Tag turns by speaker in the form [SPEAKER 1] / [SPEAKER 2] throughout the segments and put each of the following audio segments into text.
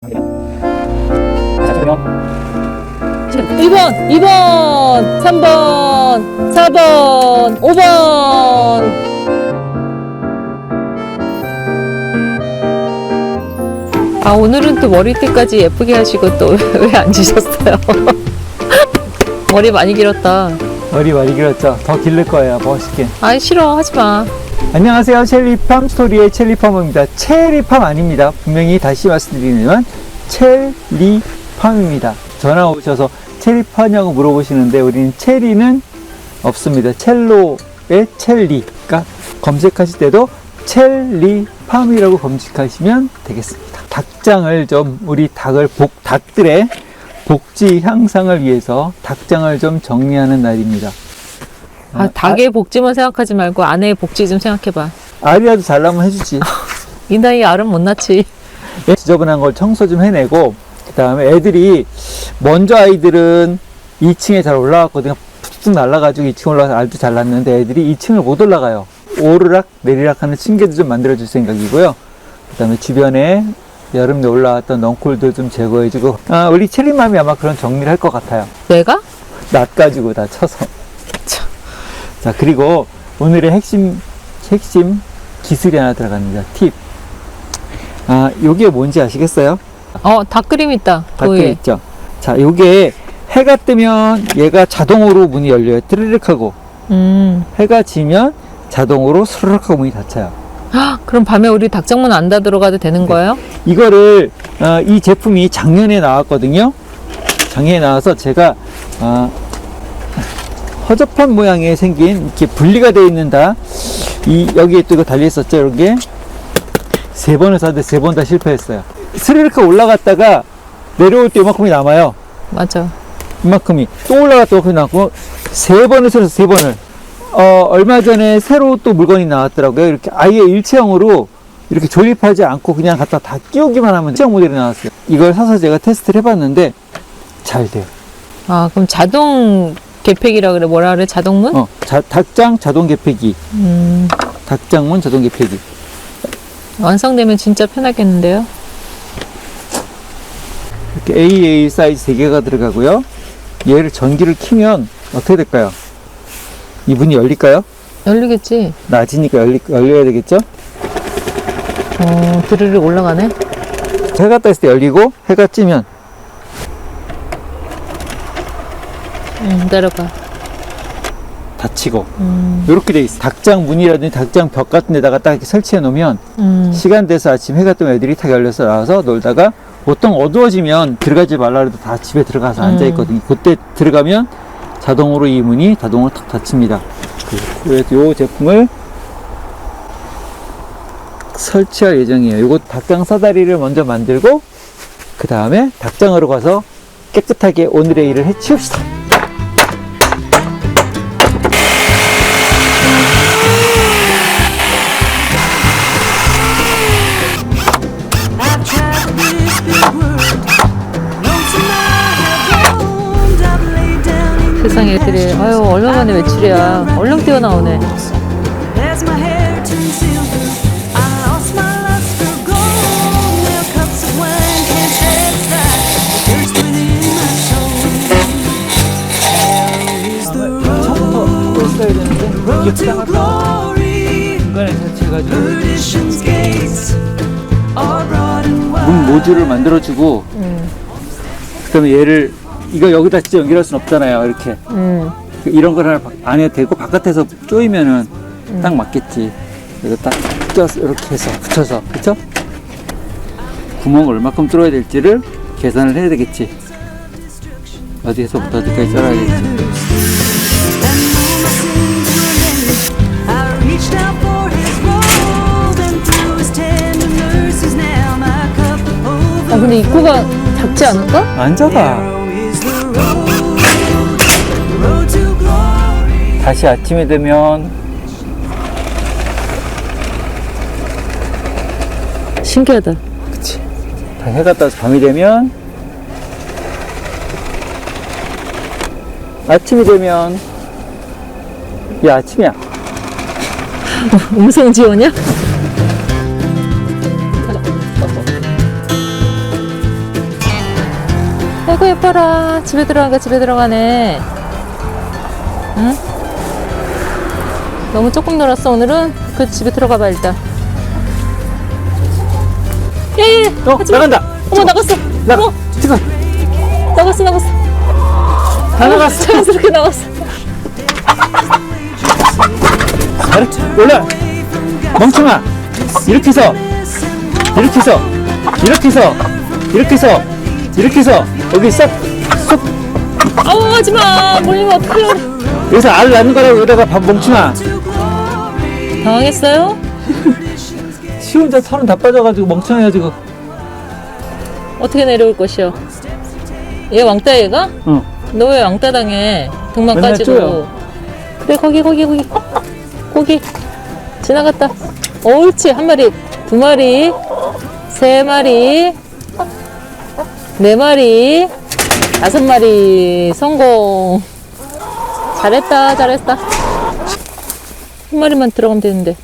[SPEAKER 1] 1번, 2번, 3번, 4번, 5번. 아, 오늘은 또 머리띠까지 예쁘게 하시고 또 왜 앉으셨어요? 머리 많이 길었다.
[SPEAKER 2] 머리 많이 길었죠? 더 기를 거예요, 멋있게.
[SPEAKER 1] 아이, 싫어. 하지 마.
[SPEAKER 2] 안녕하세요. 첼리팜 스토리의 첼리팜입니다. 체리팜 아닙니다. 분명히 다시 말씀드리면 첼리팜입니다. 전화 오셔서 체리파냐고 물어보시는데 우리는 체리는 없습니다. 첼로의 첼리. 그러니까 검색하실 때도 첼리팜이라고 검색하시면 되겠습니다. 닭장을 좀 우리 닭들의 복지 향상을 위해서 닭장을 좀 정리하는 날입니다.
[SPEAKER 1] 아, 닭의 복지만 생각하지 말고 아내의 복지 좀 생각해봐.
[SPEAKER 2] 알이라도 잘 나면 해주지.
[SPEAKER 1] 이 나이에 알은 못 낳지.
[SPEAKER 2] 지저분한 걸 청소 좀 해내고, 그 다음에 애들이, 먼저 아이들은 2층에 잘 올라갔거든요. 푹 날라가지고 2층 올라가서 알도 잘 낳는데 애들이 2층을 못 올라가요. 오르락 내리락 하는 층계도 좀 만들어줄 생각이고요. 그 다음에 주변에 여름에 올라왔던 넝쿨도 좀 제거해주고, 우리 체리맘이 아마 그런 정리를 할 것 같아요.
[SPEAKER 1] 내가?
[SPEAKER 2] 낫 가지고 다 쳐서. 자, 그리고 오늘의 핵심 기술이 하나 들어갑니다. 팁. 요게 뭔지 아시겠어요?
[SPEAKER 1] 닭 그림 있다.
[SPEAKER 2] 밖에 있죠. 자, 요게 해가 뜨면 얘가 자동으로 문이 열려요. 뜨르륵 하고. 해가 지면 자동으로 스르륵 하고 문이 닫혀요.
[SPEAKER 1] 그럼 밤에 우리 닭장문 안 닫으러가도 되는 거예요?
[SPEAKER 2] 이거를, 이 제품이 작년에 나왔거든요. 작년에 나와서 제가, 허접한 모양에 생긴 이렇게 분리가 되어 있는 여기에 또 이거 달려있었죠. 이런 게 3번을 샀는데 3번 다 실패했어요. 스르륵 올라갔다가 내려올 때 이만큼이 남아요.
[SPEAKER 1] 맞아.
[SPEAKER 2] 이만큼이 또 올라갔다 이만큼이 남고 3번을 써서 3번을 얼마 전에 새로 또 물건이 나왔더라고요. 이렇게 아예 일체형으로 이렇게 조립하지 않고 그냥 갖다 다 끼우기만 하면 일체형 모델이 나왔어요. 이걸 사서 제가 테스트를 해봤는데 잘 돼요.
[SPEAKER 1] 그럼 자동 개폐기라 그래? 뭐라 그래? 자동문?
[SPEAKER 2] 닭장 자동 개폐기. 닭장문 자동 개폐기.
[SPEAKER 1] 완성되면 진짜 편하겠는데요?
[SPEAKER 2] 이렇게 AA 사이즈 3개가 들어가고요. 얘를 전기를 켜면 어떻게 될까요? 이 문이 열릴까요?
[SPEAKER 1] 열리겠지.
[SPEAKER 2] 낮이니까 열려야 되겠죠?
[SPEAKER 1] 드르륵 올라가네.
[SPEAKER 2] 해가 떴을 때 열리고 해가 찌면
[SPEAKER 1] 기다려봐.
[SPEAKER 2] 닫히고 이렇게 돼 있어. 닭장 문이라든지 닭장 벽 같은 데다가 딱 이렇게 설치해 놓으면 시간 돼서 아침 해가 뜨면 애들이 탁 열려서 나와서 놀다가 보통 어두워지면 들어가지 말라 해도 다 집에 들어가서 앉아 있거든요. 그때 들어가면 자동으로 이 문이 자동으로 탁 닫힙니다. 그래서 이 제품을 설치할 예정이에요. 이거 닭장 사다리를 먼저 만들고 그 다음에 닭장으로 가서 깨끗하게 오늘의 일을 해치웁시다.
[SPEAKER 1] 세상에 애들이 얼마 만에 외출이야. 얼른 뛰어나오네.
[SPEAKER 2] 처음부터 써야 되는데 이게 부당하다. 중간에 설치해가지고 문 모듈을 만들어주고 그 다음에 얘를 이거 여기다 진짜 연결할 순 없잖아요. 이렇게 이런 걸 하나 안에 대고 바깥에서 조이면은 딱 맞겠지. 이거 딱 껴서 이렇게 해서 붙여서, 그쵸? 구멍을 얼마큼 뚫어야 될지를 계산을 해야 되겠지. 어디에서부터 어디까지 썰어야 될지.
[SPEAKER 1] 근데 입구가 작지 않을까?
[SPEAKER 2] 안 작아. 다시 아침이 되면
[SPEAKER 1] 신기하다.
[SPEAKER 2] 그치. 다 해가 떠서 밤이 되면 아침이 되면 야 아침이야.
[SPEAKER 1] 음성 지원이야? 아이고 예뻐라. 집에 들어가네. 응? 너무 조금 놀았어 오늘은. 그 집에 들어가봐 일단. 예.
[SPEAKER 2] 나간다.
[SPEAKER 1] 어머 나갔어. 어머
[SPEAKER 2] 지금
[SPEAKER 1] 나갔어.
[SPEAKER 2] 다 나갔어.
[SPEAKER 1] 자연스럽게 나갔어.
[SPEAKER 2] 잘했지. 올라. 멍청아. 이렇게 해서 여기 쏙
[SPEAKER 1] 아우 하지마. 몰리면 어떡해.
[SPEAKER 2] 여기서 알 낳는 거라고 여기다가 밥 멍청아.
[SPEAKER 1] 당황했어요?
[SPEAKER 2] 시 혼자 살은 다 빠져가지고 멍청해가지고.
[SPEAKER 1] 어떻게 내려올 것이요? 얘 왕따 얘가?
[SPEAKER 2] 응.
[SPEAKER 1] 너 왜 왕따 당해? 등만
[SPEAKER 2] 맨날
[SPEAKER 1] 까지고.
[SPEAKER 2] 쪼여.
[SPEAKER 1] 그래 거기 지나갔다. 옳지. 한 마리, 두 마리, 세 마리, 네 마리, 다섯 마리 성공. 잘했다. 한 마리만 들어가면 되는데.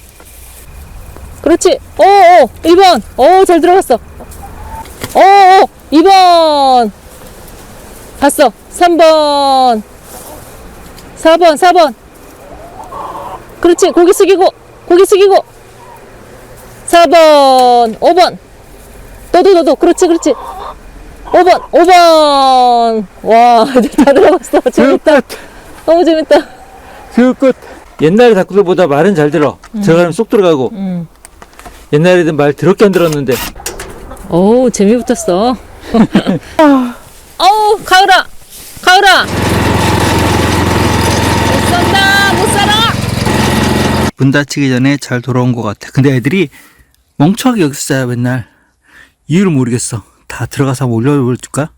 [SPEAKER 1] 그렇지. 1번. 잘 들어갔어. 2번. 봤어. 3번. 4번. 그렇지. 고개 숙이고. 4번. 5번. 너도. 그렇지. 5번. 와, 다 들어갔어. 재밌다. 너무 재밌다.
[SPEAKER 2] 끝. 옛날에 닭들보다 말은 잘 들어. 들어가면 쏙 들어가고. 옛날에는 말 더럽게 안 들었는데.
[SPEAKER 1] 오, 재미 붙었어. 어우, 가을아. 못 살아.
[SPEAKER 2] 문 닫히기 전에 잘 돌아온 것 같아. 근데 애들이 멍청하게 여기서 자요, 맨날. 이유를 모르겠어. 다 들어가서 한번 올려볼까?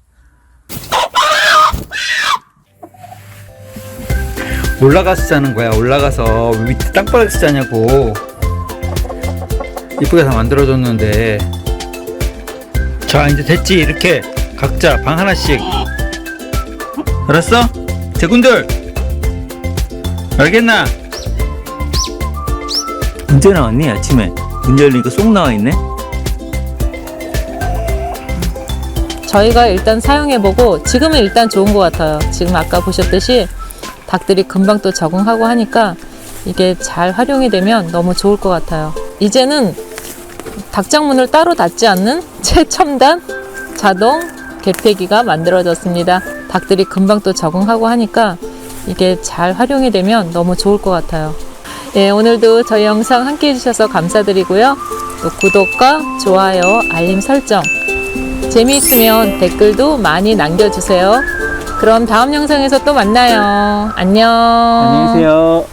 [SPEAKER 2] 올라가서 자는 거야. 올라가서 밑에 땅바닥에서 자냐고. 이쁘게 다 만들어줬는데. 자, 이제 됐지. 이렇게 각자 방 하나씩. 알았어? 대군들 알겠나? 언제 나왔니? 아침에 문 열리니까 쏙 나와있네.
[SPEAKER 1] 저희가 일단 사용해보고 지금은 일단 좋은 것 같아요. 지금 아까 보셨듯이 닭들이 금방 또 적응하고 하니까 이게 잘 활용이 되면 너무 좋을 것 같아요. 이제는 닭장문을 따로 닫지 않는 최첨단 자동 개폐기가 만들어졌습니다. 닭들이 금방 또 적응하고 하니까 이게 잘 활용이 되면 너무 좋을 것 같아요. 예, 오늘도 저희 영상 함께 해주셔서 감사드리고요. 또 구독과 좋아요, 알림 설정, 재미있으면 댓글도 많이 남겨주세요. 그럼 다음 영상에서 또 만나요. 안녕.
[SPEAKER 2] 안녕히 계세요.